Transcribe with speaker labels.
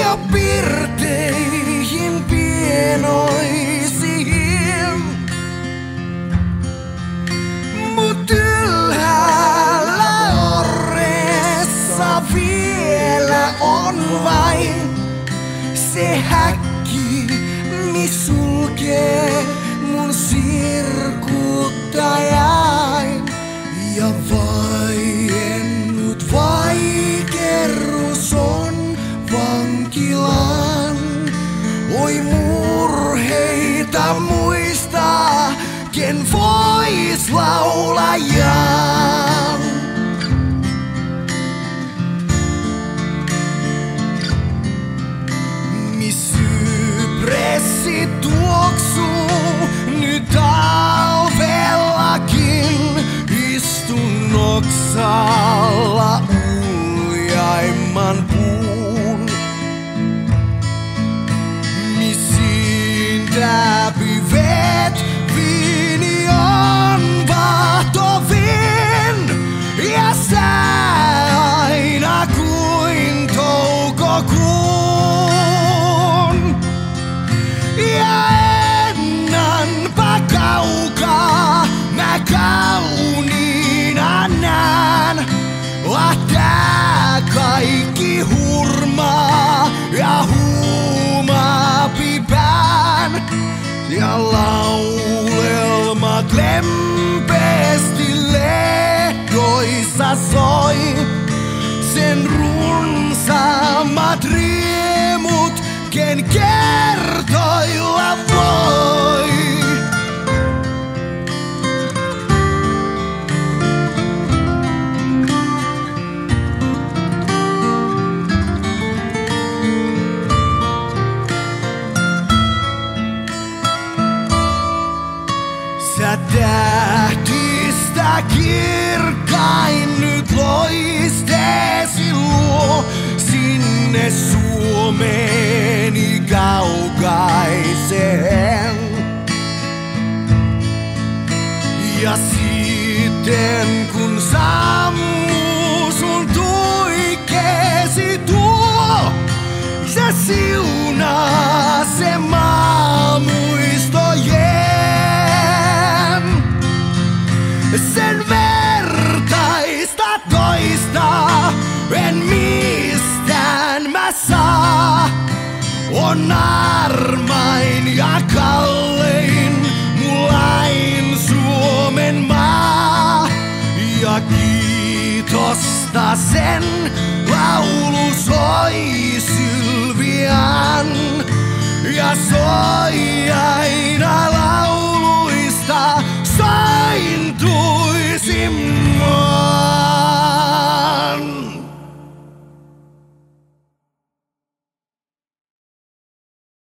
Speaker 1: ja pirteihin pienoisiin. Mut ylhäällä orressa vielä on vain se häkki, mis sulkee mun sirkuttajain. Ja vaiennut vaikerrus on vankilan. Oi murheita muistaa, ken vois laulajan. Mis sypressi tuoksuu nyt talvellakin. Istun oksalla uljaimman puun. Misin täpyvet viini on vahtovin. Ja sää aina kuin toukokuun. Ja ennenpä kaukaa mä kauniina näen. Tää kaikki hurmaa ja huumaa pipään. Ja laulelmat lempeästi lehdoissa soi. Sen runsaammat riemut, ken kertoilla voi. Sä tähtistä kirkkain nyt loisteesi luo sinne Suomeni kaukaiseen. Ja sitten kun sammuu sun tuikeesi tuo, se siunaa se maa muistojen. Sen vertaista toista en mistään mä saa. On armain ja kallein mulain Suomen maa. Ja kiitosta sen laulu soi sylvian ja soi aina.